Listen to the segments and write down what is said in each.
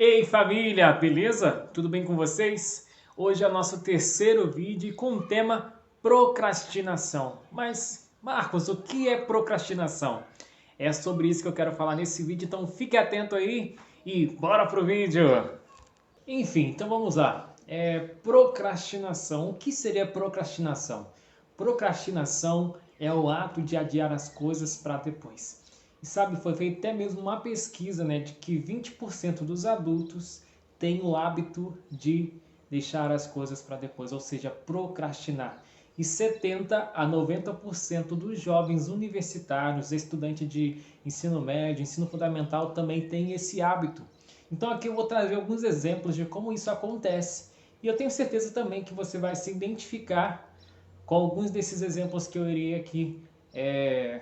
Ei família, beleza? Tudo bem com vocês? Hoje é o nosso terceiro vídeo com o tema procrastinação. Mas, Marcos, o que é procrastinação? É sobre isso que eu quero falar nesse vídeo, então fique atento aí e bora pro vídeo! Enfim, então vamos lá. Procrastinação. O que seria procrastinação? Procrastinação é o ato de adiar as coisas para depois. E sabe, foi feita até mesmo uma pesquisa, né, de que 20% dos adultos têm o hábito de deixar as coisas para depois, ou seja, procrastinar. E 70 a 90% dos jovens universitários, estudantes de ensino médio, ensino fundamental, também têm esse hábito. Então aqui eu vou trazer alguns exemplos de como isso acontece. E eu tenho certeza também que você vai se identificar com alguns desses exemplos que eu irei aqui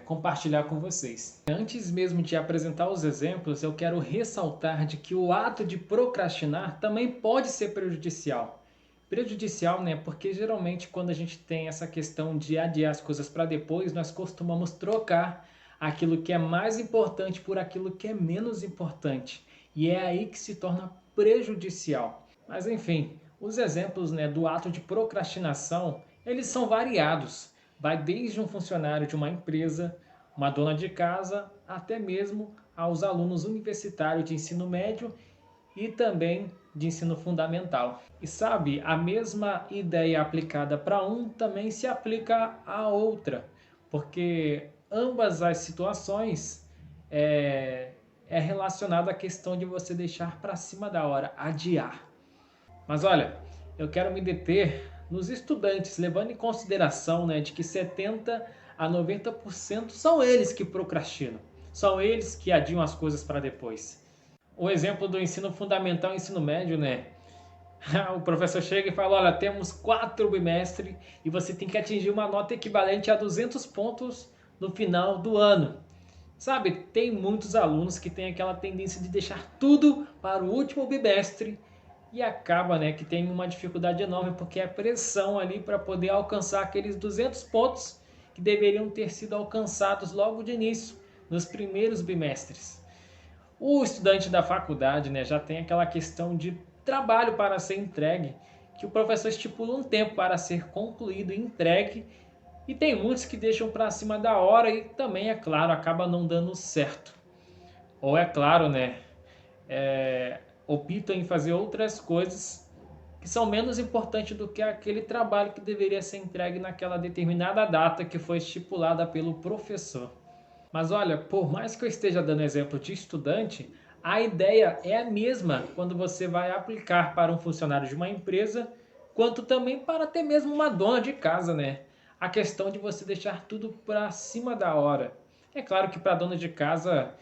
compartilhar com vocês. Antes mesmo de apresentar os exemplos, eu quero ressaltar de que o ato de procrastinar também pode ser prejudicial. Prejudicial, né? Porque geralmente quando a gente tem essa questão de adiar as coisas para depois, nós costumamos trocar aquilo que é mais importante por aquilo que é menos importante. E é aí que se torna prejudicial. Mas enfim, os exemplos, né, do ato de procrastinação, eles são variados. Vai desde um funcionário de uma empresa, uma dona de casa, até mesmo aos alunos universitários de ensino médio e também de ensino fundamental. E sabe, a mesma ideia aplicada para um também se aplica a outra, porque ambas as situações é, é relacionada à questão de você deixar para cima da hora, adiar. Mas olha, eu quero me deter nos estudantes, levando em consideração, né, de que 70 a 90% são eles que procrastinam, são eles que adiam as coisas para depois. O exemplo do ensino fundamental e ensino médio, né? O professor chega e fala, olha, temos 4 bimestres e você tem que atingir uma nota equivalente a 200 pontos no final do ano. Sabe, tem muitos alunos que têm aquela tendência de deixar tudo para o último bimestre e acaba, né, que tem uma dificuldade enorme porque é pressão ali para poder alcançar aqueles 200 pontos que deveriam ter sido alcançados logo de início, nos primeiros bimestres. O estudante da faculdade, né, já tem aquela questão de trabalho para ser entregue, que o professor estipula um tempo para ser concluído e entregue, e tem muitos que deixam para cima da hora e também, é claro, acaba não dando certo. Ou é claro, né, optam em fazer outras coisas que são menos importantes do que aquele trabalho que deveria ser entregue naquela determinada data que foi estipulada pelo professor. Mas olha, por mais que eu esteja dando exemplo de estudante, a ideia é a mesma quando você vai aplicar para um funcionário de uma empresa, quanto também para até mesmo uma dona de casa, né? A questão de você deixar tudo para cima da hora. É claro que para a dona de casa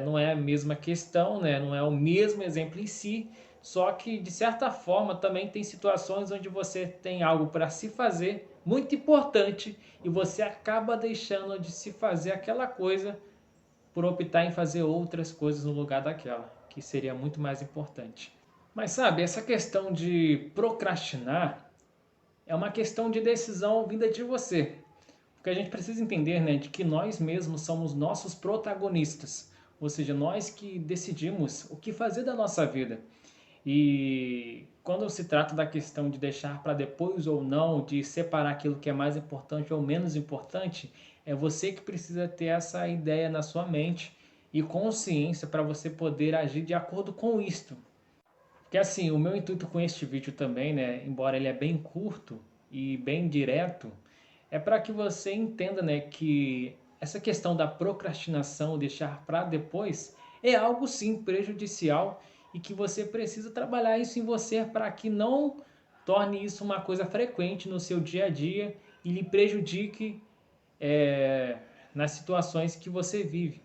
não é a mesma questão, né? Não é o mesmo exemplo em si, só que de certa forma também tem situações onde você tem algo para se fazer muito importante e você acaba deixando de se fazer aquela coisa por optar em fazer outras coisas no lugar daquela, que seria muito mais importante. Mas sabe, essa questão de procrastinar é uma questão de decisão vinda de você. Porque a gente precisa entender, né, de que nós mesmos somos nossos protagonistas. Ou seja, nós que decidimos o que fazer da nossa vida. E quando se trata da questão de deixar para depois ou não, de separar aquilo que é mais importante ou menos importante, é você que precisa ter essa ideia na sua mente e consciência para você poder agir de acordo com isto. Porque assim, o meu intuito com este vídeo também, né, embora ele é bem curto e bem direto, é para que você entenda, né, que essa questão da procrastinação, deixar para depois, é algo sim prejudicial e que você precisa trabalhar isso em você para que não torne isso uma coisa frequente no seu dia a dia e lhe prejudique nas situações que você vive.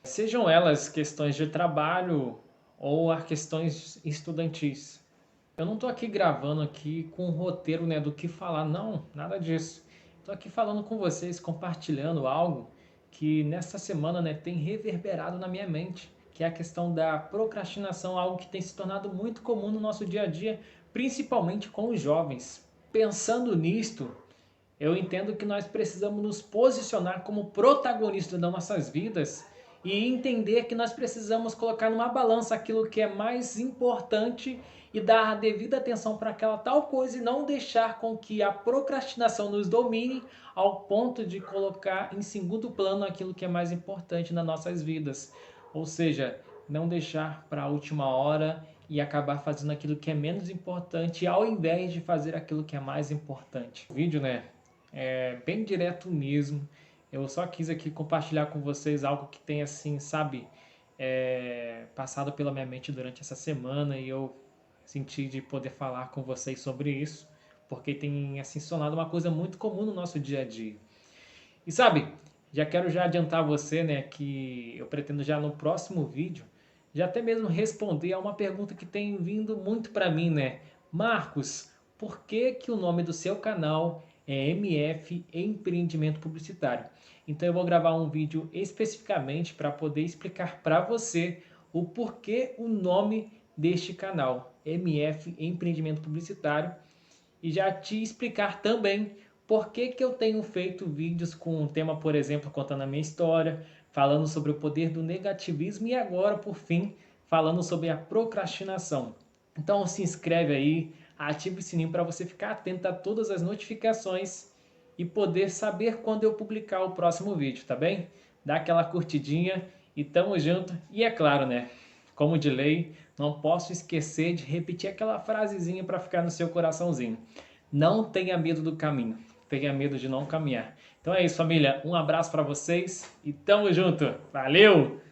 Sejam elas questões de trabalho ou as questões estudantis. Eu não estou aqui gravando aqui com um roteiro, né, do que falar, não, nada disso. Estou aqui falando com vocês, compartilhando algo que nessa semana, né, tem reverberado na minha mente, que é a questão da procrastinação, algo que tem se tornado muito comum no nosso dia a dia, principalmente com os jovens. Pensando nisto, eu entendo que nós precisamos nos posicionar como protagonistas das nossas vidas e entender que nós precisamos colocar numa balança aquilo que é mais importante e dar a devida atenção para aquela tal coisa e não deixar com que a procrastinação nos domine ao ponto de colocar em segundo plano aquilo que é mais importante nas nossas vidas. Ou seja, não deixar para a última hora e acabar fazendo aquilo que é menos importante ao invés de fazer aquilo que é mais importante. O vídeo, né, é bem direto mesmo. Eu só quis aqui compartilhar com vocês algo que tem assim, sabe, passado pela minha mente durante essa semana e eu senti de poder falar com vocês sobre isso, porque tem assim se tornado uma coisa muito comum no nosso dia a dia. E sabe, já quero já adiantar a você, né, que eu pretendo já no próximo vídeo já até mesmo responder a uma pergunta que tem vindo muito para mim, né? Marcos, por que que o nome do seu canal é MF Empreendimento Publicitário? Então eu vou gravar um vídeo especificamente para poder explicar para você o porquê o nome deste canal, MF Empreendimento Publicitário, e já te explicar também por que que eu tenho feito vídeos com um tema, por exemplo, contando a minha história, falando sobre o poder do negativismo e agora, por fim, falando sobre a procrastinação. Então se inscreve aí, ativa o sininho para você ficar atento a todas as notificações e poder saber quando eu publicar o próximo vídeo, tá bem? Dá aquela curtidinha e tamo junto. E é claro, né? Como de lei, não posso esquecer de repetir aquela frasezinha para ficar no seu coraçãozinho. Não tenha medo do caminho, tenha medo de não caminhar. Então é isso, família. Um abraço para vocês e tamo junto. Valeu!